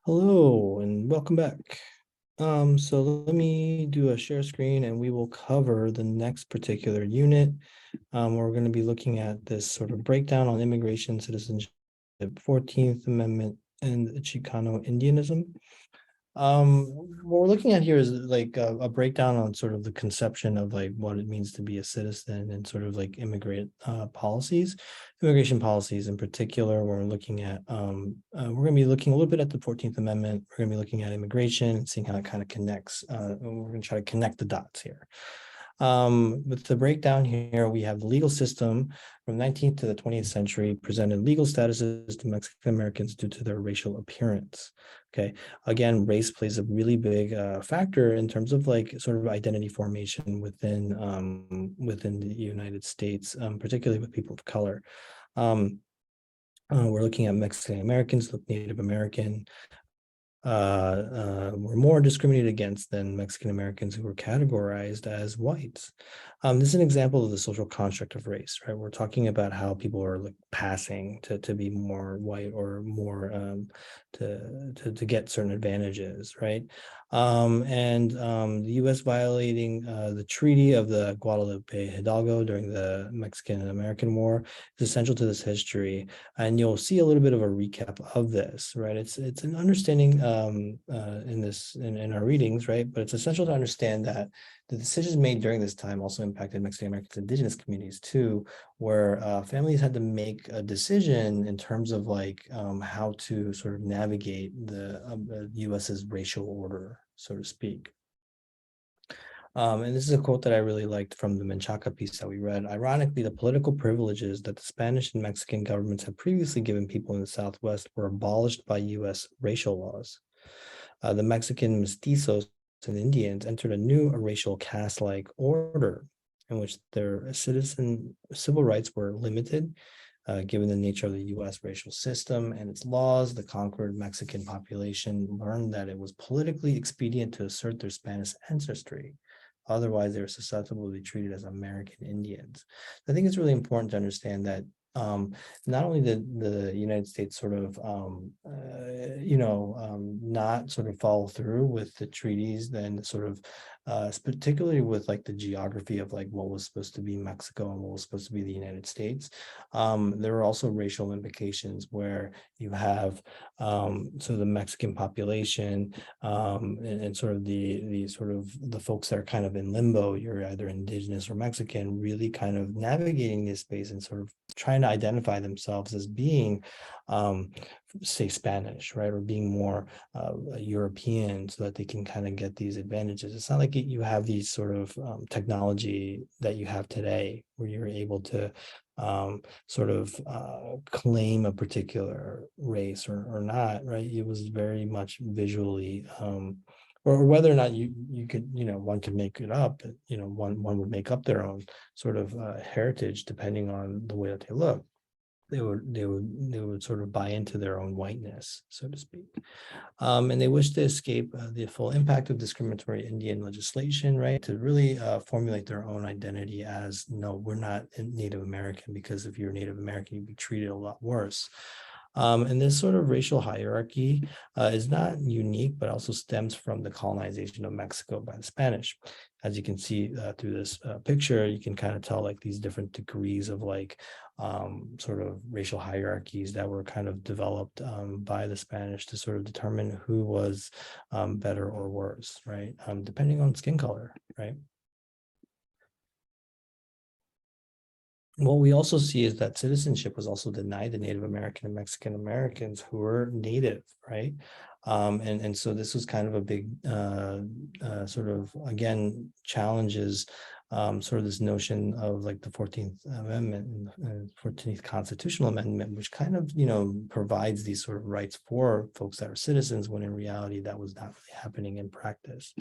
Hello and welcome back. So let me do a share screen and we will cover the next particular unit. We're going to be looking at this sort of breakdown on immigration, citizenship, 14th Amendment, and Chicano Indianism. What we're looking at here is like a breakdown on sort of the conception of like what it means to be a citizen and sort of like immigration policies in particular. We're looking at we're going to be looking a little bit at the 14th Amendment. We're going to be looking at immigration and seeing how it kind of connects. We're going to try to connect the dots here. With the breakdown here, we have the legal system from 19th to the 20th century presented legal statuses to Mexican Americans due to their racial appearance. Okay, again, race plays a really big factor in terms of like sort of identity formation within the United States, particularly with people of color. We're looking at Mexican Americans, Native American, were more discriminated against than Mexican Americans who were categorized as whites. This is an example of the social construct of race, right? We're talking about how people are like passing to be more white or more to get certain advantages, right? The U.S. violating the Treaty of the Guadalupe Hidalgo during the Mexican American War is essential to this history, and you'll see a little bit of a recap of this, right? It's an understanding in our readings, right? But it's essential to understand that the decisions made during this time also impacted Mexican Americans, indigenous communities too, where families had to make a decision in terms of like how to sort of navigate the U.S.'s racial order, so to speak. And this is a quote that I really liked from the Menchaca piece that we read. Ironically, the political privileges that the Spanish and Mexican governments had previously given people in the Southwest were abolished by U.S. racial laws. The Mexican mestizos and Indians entered a new racial caste-like order in which their civil rights were limited. Given the nature of the U.S. racial system and its laws, the conquered Mexican population learned that it was politically expedient to assert their Spanish ancestry. Otherwise, they were susceptible to be treated as American Indians. I think it's really important to understand that not only did the United States sort of, not sort of follow through with the treaties, then sort of, particularly with like the geography of like what was supposed to be Mexico and what was supposed to be the United States. There were also racial implications where you have sort of the Mexican population and sort of the folks that are kind of in limbo. You're either indigenous or Mexican, really kind of navigating this space and sort of trying to identify themselves as being, say, Spanish, right, or being more European, so that they can kind of get these advantages. It's not like you have these sort of technology that you have today, where you're able to sort of claim a particular race or not, right? It was very much visually. Or whether or not you could, one could make it up, one would make up their own sort of heritage depending on the way that they look. They would sort of buy into their own whiteness, so to speak. And they wish to escape the full impact of discriminatory Indian legislation, right? To really formulate their own identity as, no, we're not Native American, because if you're Native American, you'd be treated a lot worse. And this sort of racial hierarchy is not unique, but also stems from the colonization of Mexico by the Spanish. As you can see through this picture, you can kind of tell like these different degrees of like sort of racial hierarchies that were kind of developed by the Spanish to sort of determine who was better or worse, right? Depending on skin color, right? What we also see is that citizenship was also denied to Native American and Mexican Americans who were Native, right? And so this was kind of a big sort of, again, challenges sort of this notion of like the 14th Amendment and 14th Constitutional Amendment, which kind of, provides these sort of rights for folks that are citizens, when in reality that was not really happening in practice.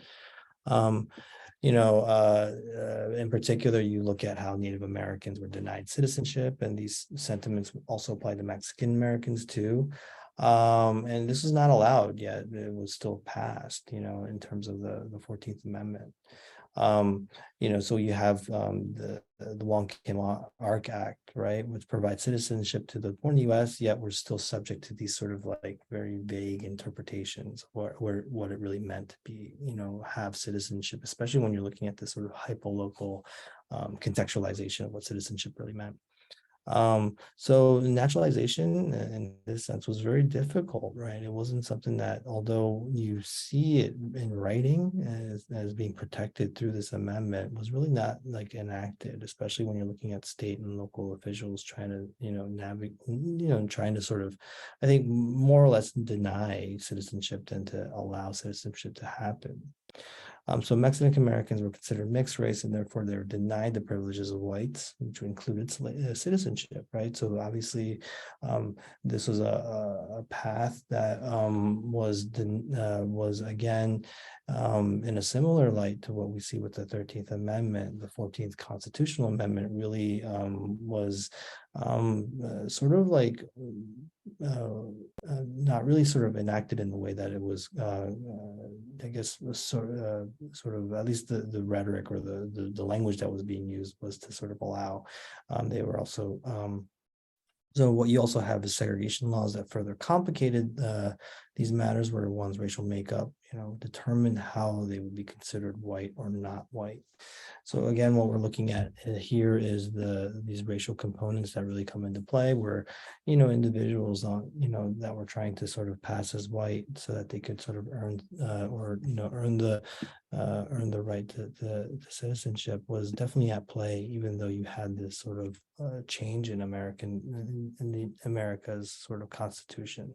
In particular, you look at how Native Americans were denied citizenship, and these sentiments also apply to Mexican Americans too. And this was not allowed yet. It was still passed, in terms of the 14th Amendment. So you have the Wong Kim Ark Act, right, which provides citizenship to the born U.S., yet we're still subject to these sort of like very vague interpretations of what it really meant to be, have citizenship, especially when you're looking at this sort of hyperlocal contextualization of what citizenship really meant. So naturalization in this sense was very difficult, right? It wasn't something that, although you see it in writing as being protected through this amendment, was really not like enacted, especially when you're looking at state and local officials trying to, navigate, trying to sort of, I think, more or less deny citizenship than to allow citizenship to happen. So Mexican Americans were considered mixed race, and therefore they were denied the privileges of whites, which included citizenship, right? So obviously, this was a path that was again in a similar light to what we see with the 13th Amendment. The 14th Constitutional Amendment really was sort of like not really sort of enacted in the way that it was, I guess, sort of at least the rhetoric or the language that was being used was to sort of allow. They were also so what you also have is segregation laws that further complicated these matters, where one's racial makeup, determined how they would be considered white or not white. So again, what we're looking at here is these racial components that really come into play, where individuals on that were trying to sort of pass as white so that they could sort of earn or earn the right to citizenship was definitely at play, even though you had this sort of change in the America's sort of constitution.